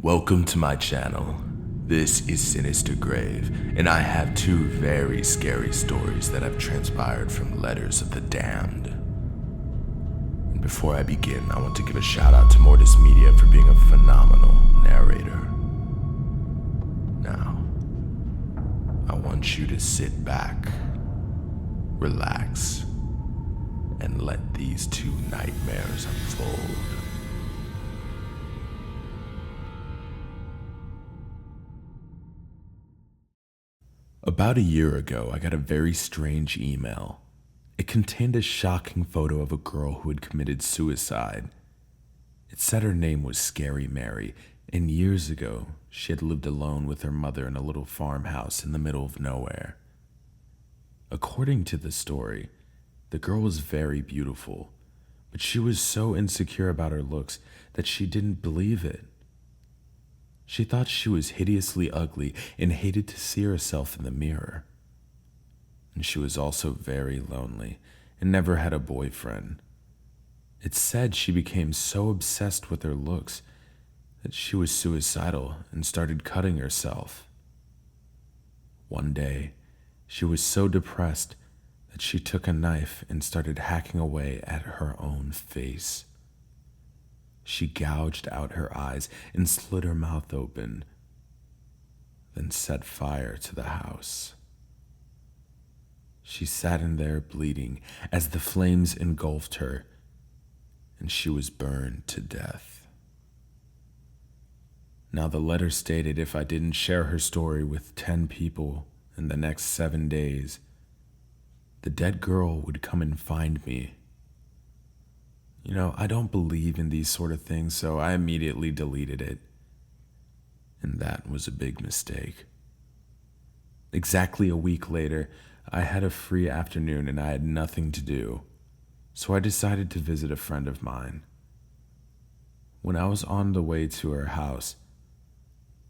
Welcome to my channel. This is Sinister Grave, and I have two very scary stories that have transpired from letters of the damned. And before I begin, I want to give a shout out to Mortis Media for being a phenomenal narrator. Now, I want you to sit back, relax, and let these two nightmares unfold. About a year ago, I got a very strange email. It contained a shocking photo of a girl who had committed suicide. It said her name was Scary Mary, and years ago, she had lived alone with her mother in a little farmhouse in the middle of nowhere. According to the story, the girl was very beautiful, but she was so insecure about her looks that she didn't believe it. She thought she was hideously ugly and hated to see herself in the mirror. And she was also very lonely and never had a boyfriend. It said she became so obsessed with her looks that she was suicidal and started cutting herself. One day, she was so depressed that she took a knife and started hacking away at her own face. She gouged out her eyes and slit her mouth open, then set fire to the house. She sat in there bleeding as the flames engulfed her, and she was burned to death. Now, the letter stated if I didn't share her story with 10 people in the next 7 days, the dead girl would come and find me. I don't believe in these sort of things, so I immediately deleted it. And that was a big mistake. Exactly a week later, I had a free afternoon and I had nothing to do, so I decided to visit a friend of mine. When I was on the way to her house,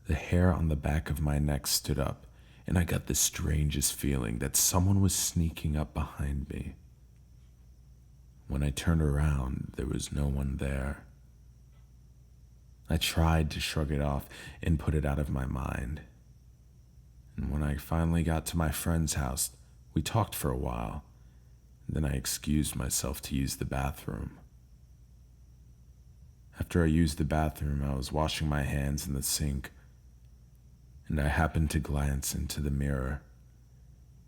the hair on the back of my neck stood up, and I got the strangest feeling that someone was sneaking up behind me. When I turned around, there was no one there. I tried to shrug it off and put it out of my mind. And when I finally got to my friend's house, we talked for a while. Then I excused myself to use the bathroom. After I used the bathroom, I was washing my hands in the sink, and I happened to glance into the mirror,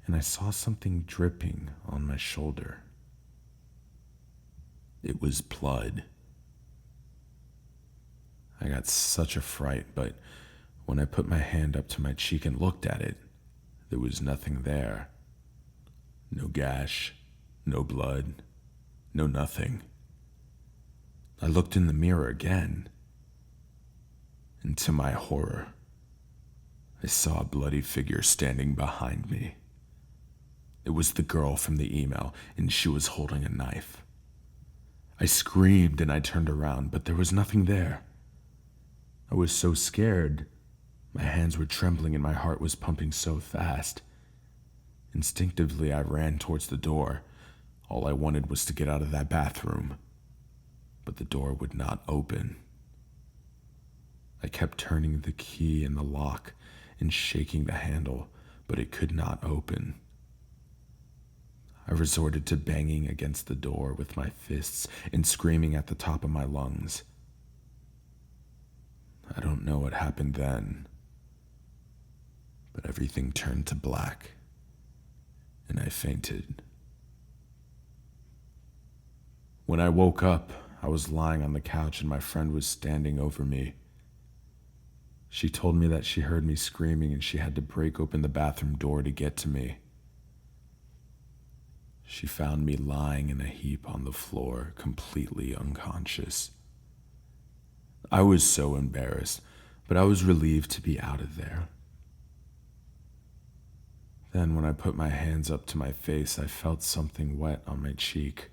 and I saw something dripping on my shoulder. It was blood. I got such a fright, but when I put my hand up to my cheek and looked at it, there was nothing there. No gash, no blood, no nothing. I looked in the mirror again, and to my horror, I saw a bloody figure standing behind me. It was the girl from the email, and she was holding a knife. I screamed and I turned around, but there was nothing there. I was so scared. My hands were trembling and my heart was pumping so fast. Instinctively, I ran towards the door. All I wanted was to get out of that bathroom. But the door would not open. I kept turning the key in the lock and shaking the handle, but it could not open. I resorted to banging against the door with my fists and screaming at the top of my lungs. I don't know what happened then, but everything turned to black, and I fainted. When I woke up, I was lying on the couch and my friend was standing over me. She told me that she heard me screaming and she had to break open the bathroom door to get to me. She found me lying in a heap on the floor, completely unconscious. I was so embarrassed, but I was relieved to be out of there. Then when I put my hands up to my face, I felt something wet on my cheek.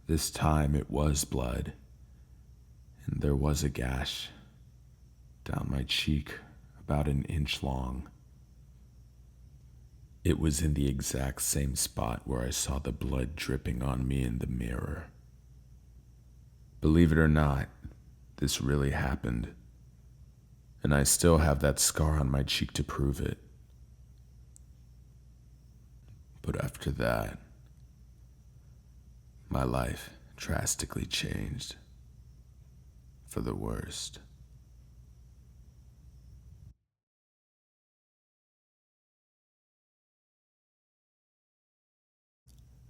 This time it was blood, and there was a gash down my cheek about an inch long. It was in the exact same spot where I saw the blood dripping on me in the mirror. Believe it or not, This really happened, and I still have that scar on my cheek to prove it. But after that, my life drastically changed for the worst.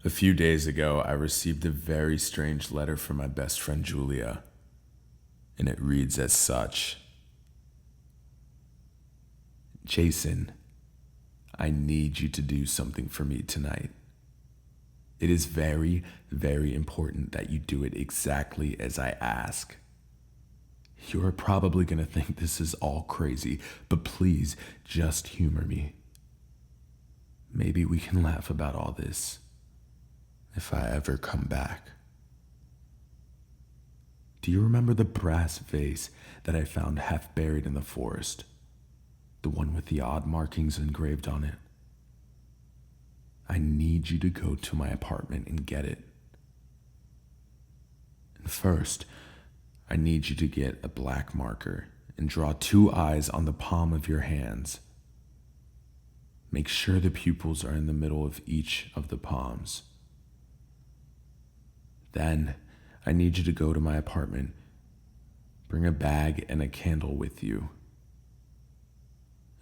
A few days ago, I received a very strange letter from my best friend Julia, and it reads as such: Jason, I need you to do something for me tonight. It is very, very important that you do it exactly as I ask. You're probably going to think this is all crazy, but please just humor me. Maybe we can laugh about all this if I ever come back. Do you remember the brass vase that I found half buried in the forest? The one with the odd markings engraved on it? I need you to go to my apartment and get it. And first, I need you to get a black marker and draw 2 eyes on the palm of your hands. Make sure the pupils are in the middle of each of the palms. Then, I need you to go to my apartment. Bring a bag and a candle with you.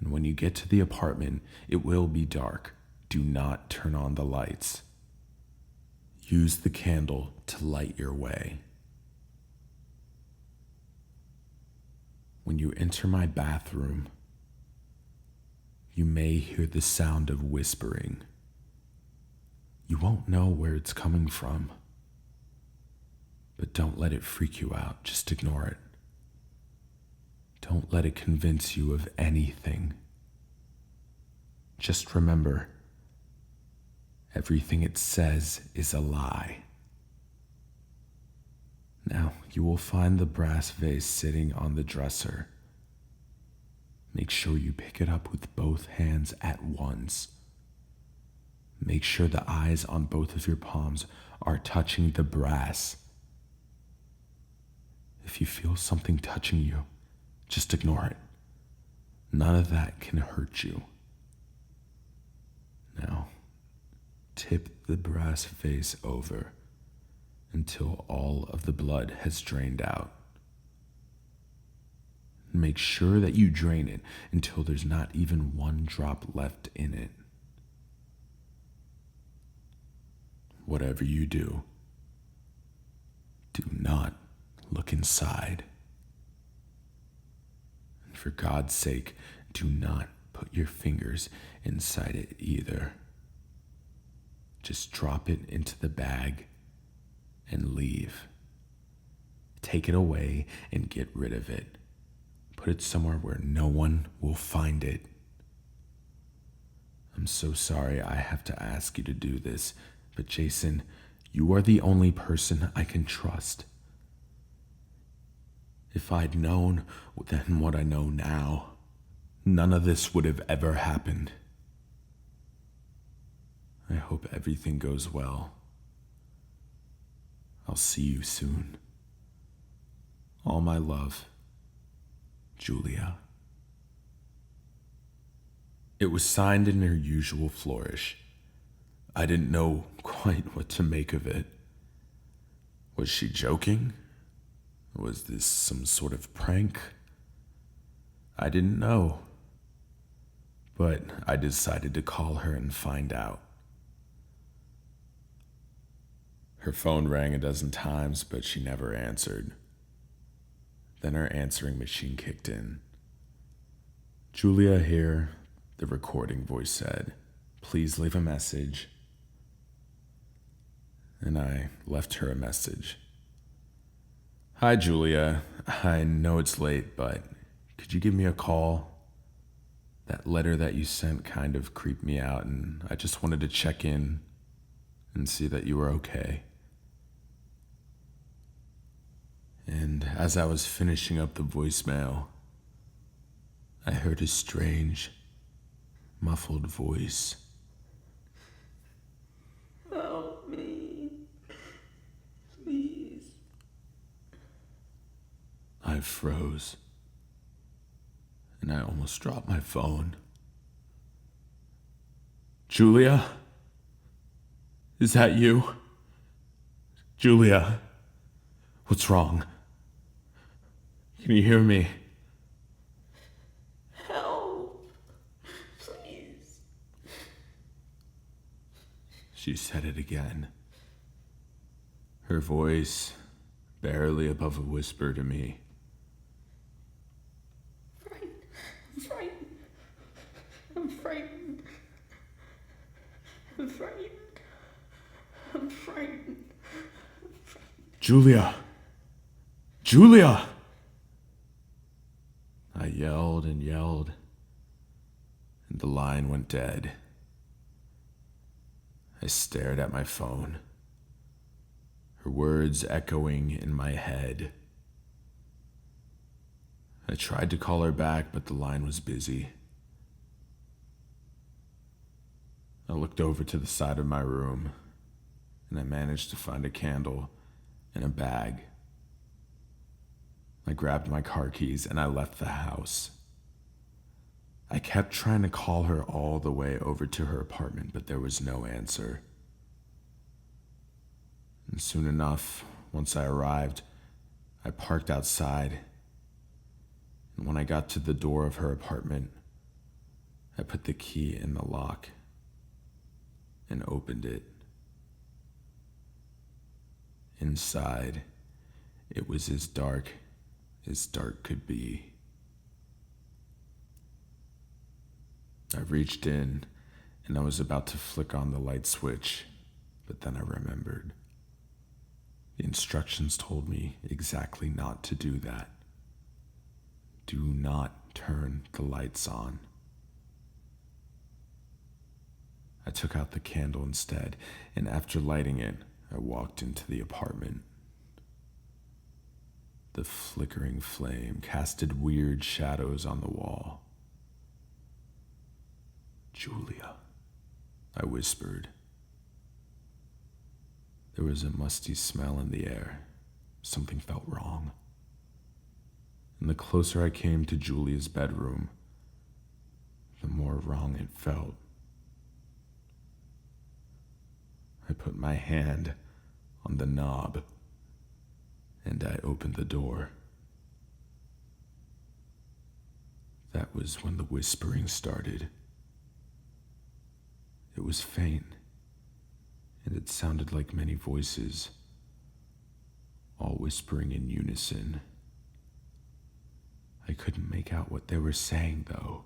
And when you get to the apartment, it will be dark. Do not turn on the lights. Use the candle to light your way. When you enter my bathroom, you may hear the sound of whispering. You won't know where it's coming from, but don't let it freak you out. Just ignore it. Don't let it convince you of anything. Just remember, everything it says is a lie. Now, you will find the brass vase sitting on the dresser. Make sure you pick it up with both hands at once. Make sure the eyes on both of your palms are touching the brass. If you feel something touching you, just ignore it. None of that can hurt you. Now, tip the brass vase over until all of the blood has drained out. Make sure that you drain it until there's not even 1 drop left in it. Whatever you do, do not look inside. And for God's sake, do not put your fingers inside it either. Just drop it into the bag and leave. Take it away and get rid of it. Put it somewhere where no one will find it. I'm so sorry I have to ask you to do this, but Jason, you are the only person I can trust. If I'd known then what I know now, none of this would have ever happened. I hope everything goes well. I'll see you soon. All my love, Julia. It was signed in her usual flourish. I didn't know quite what to make of it. Was she joking? Was this some sort of prank? I didn't know. But I decided to call her and find out. Her phone rang a dozen times, but she never answered. Then her answering machine kicked in. Julia here, the recording voice said. Please leave a message. And I left her a message. Hi, Julia. I know it's late, but could you give me a call? That letter that you sent kind of creeped me out, and I just wanted to check in and see that you were okay. And as I was finishing up the voicemail, I heard a strange, muffled voice. Help me, please. I froze, and I almost dropped my phone. Julia? Is that you? Julia? What's wrong? Can you hear me? Help, please. She said it again. Her voice barely above a whisper to me. I'm frightened. I'm frightened. I'm frightened. I'm frightened. Julia! Julia! I yelled and yelled, and the line went dead. I stared at my phone, her words echoing in my head. I tried to call her back, but the line was busy. I looked over to the side of my room, and I managed to find a candle and a bag. I grabbed my car keys and I left the house. I kept trying to call her all the way over to her apartment, but there was no answer. And soon enough, once I arrived, I parked outside. And when I got to the door of her apartment, I put the key in the lock and opened it. Inside, it was as dark could be. I reached in and I was about to flick on the light switch, but then I remembered. The instructions told me exactly not to do that. Do not turn the lights on. I took out the candle instead, and after lighting it, I walked into the apartment. The flickering flame casted weird shadows on the wall. Julia, I whispered. There was a musty smell in the air. Something felt wrong. And the closer I came to Julia's bedroom, the more wrong it felt. I put my hand on the knob and I opened the door. That was when the whispering started. It was faint, and it sounded like many voices, all whispering in unison. I couldn't make out what they were saying, though.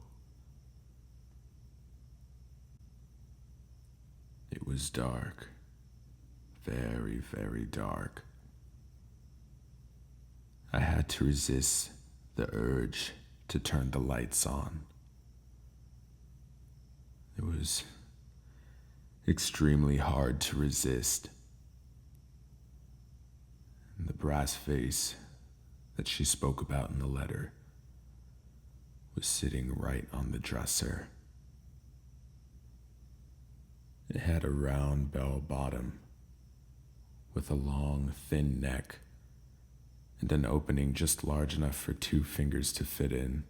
It was dark, very, very dark. I had to resist the urge to turn the lights on. It was extremely hard to resist. And the brass face that she spoke about in the letter was sitting right on the dresser. It had a round bell bottom with a long, thin neck and an opening just large enough for 2 fingers to fit in.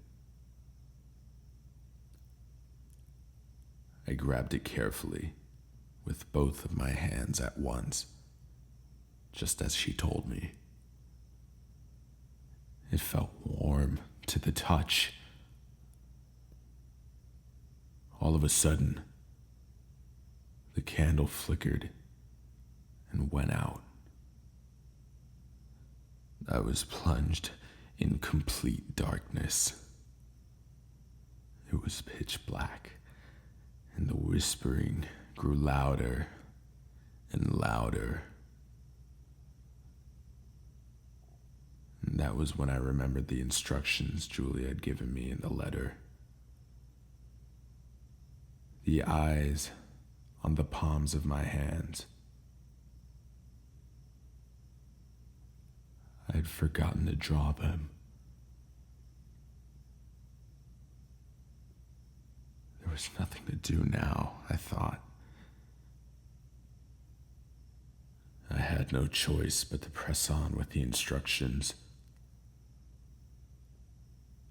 I grabbed it carefully with both of my hands at once, just as she told me. It felt warm to the touch. All of a sudden, the candle flickered and went out. I was plunged in complete darkness. It was pitch black, and the whispering grew louder and louder. And that was when I remembered the instructions Julia had given me in the letter. The eyes on the palms of my hands. I had forgotten to draw them. There was nothing to do now, I thought. I had no choice but to press on with the instructions.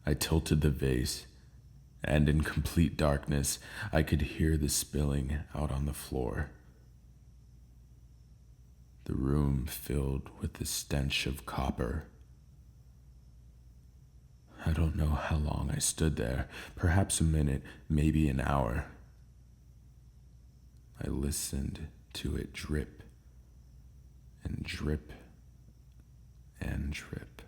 I tilted the vase, and in complete darkness, I could hear the spilling out on the floor. The room filled with the stench of copper. I don't know how long I stood there, perhaps a minute, maybe an hour. I listened to it drip and drip and drip.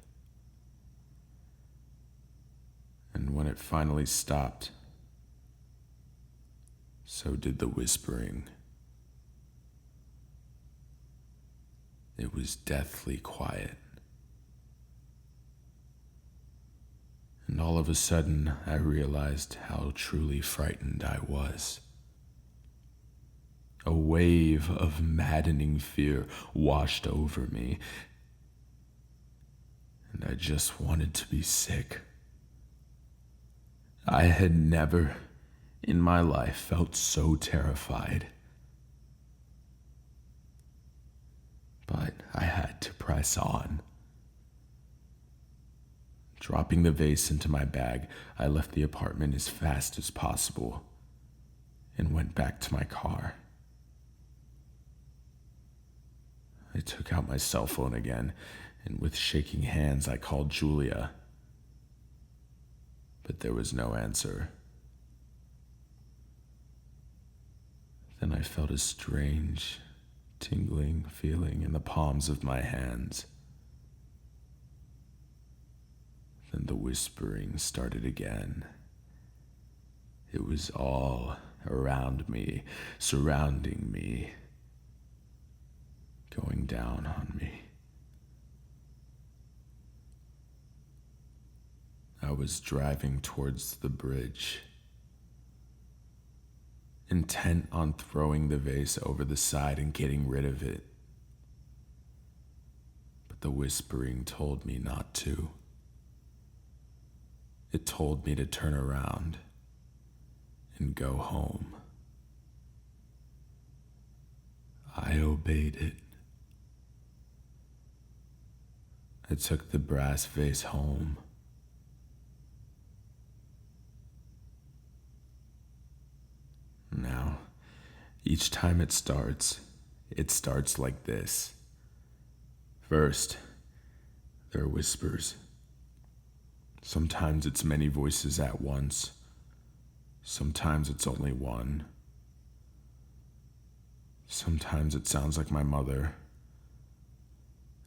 And when it finally stopped, so did the whispering. It was deathly quiet. And all of a sudden, I realized how truly frightened I was. A wave of maddening fear washed over me, and I just wanted to be sick. I had never in my life felt so terrified. But I had to press on. Dropping the vase into my bag, I left the apartment as fast as possible and went back to my car. I took out my cell phone again, and with shaking hands, I called Julia. But there was no answer. Then I felt a strange, tingling feeling in the palms of my hands. Then the whispering started again. It was all around me, surrounding me, going down on me. I was driving towards the bridge, intent on throwing the vase over the side and getting rid of it. But the whispering told me not to. It told me to turn around and go home. I obeyed it. I took the brass vase home. Now, each time it starts like this. First, there are whispers. Sometimes it's many voices at once. Sometimes it's only one. Sometimes it sounds like my mother.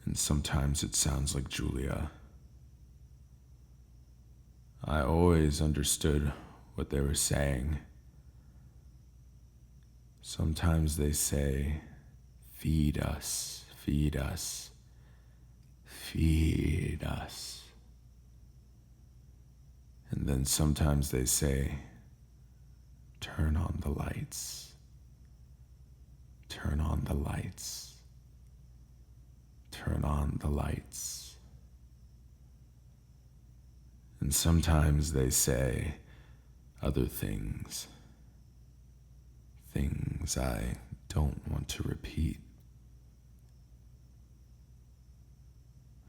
And sometimes it sounds like Julia. I always understood what they were saying. Sometimes they say, "Feed us, feed us, feed us." And then sometimes they say, "Turn on the lights, turn on the lights, turn on the lights." And sometimes they say other things. Things I don't want to repeat.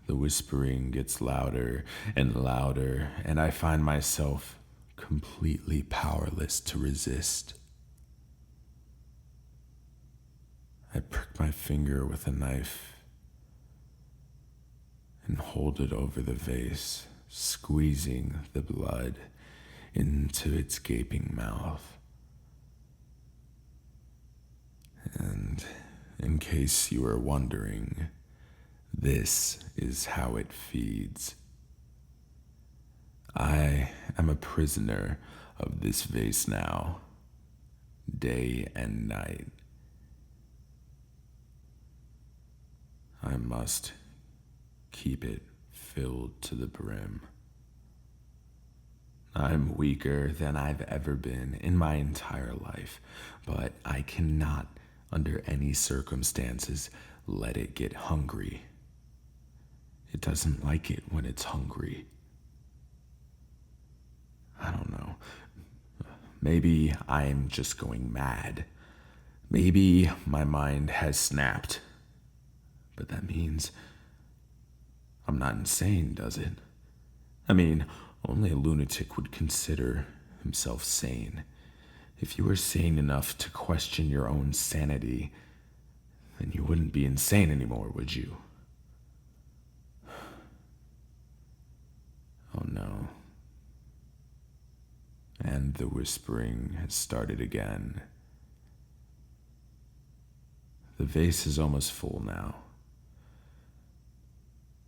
The whispering gets louder and louder, and I find myself completely powerless to resist. I prick my finger with a knife and hold it over the vase, squeezing the blood into its gaping mouth. And in case you were wondering, this is how it feeds. I am a prisoner of this vase now, day and night. I must keep it filled to the brim. I'm weaker than I've ever been in my entire life, but I cannot, under any circumstances, let it get hungry. It doesn't like it when it's hungry. I don't know. Maybe I'm just going mad. Maybe my mind has snapped. But that means I'm not insane, does it? I mean, Only a lunatic would consider himself sane. If you were sane enough to question your own sanity, then you wouldn't be insane anymore, would you? Oh no. And the whispering has started again. The vase is almost full now.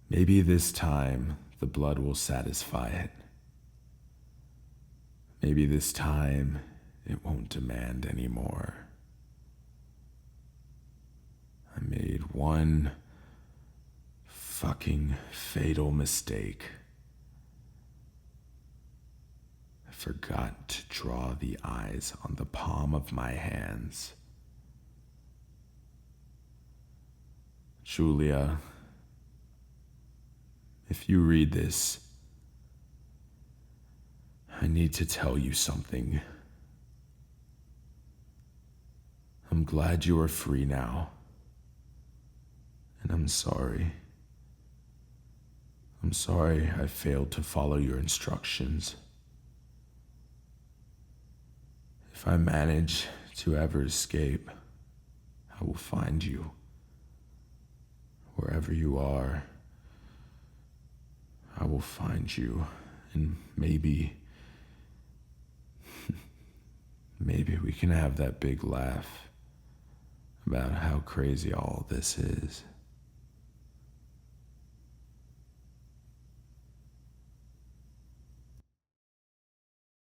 Maybe this time the blood will satisfy it. Maybe this time it won't demand anymore. I made one fucking fatal mistake. I forgot to draw the eyes on the palm of my hands. Julia, if you read this, I need to tell you something. I'm glad you are free now. And I'm sorry. I'm sorry I failed to follow your instructions. If I manage to ever escape, I will find you. Wherever you are, I will find you, and maybe we can have that big laugh about how crazy all this is.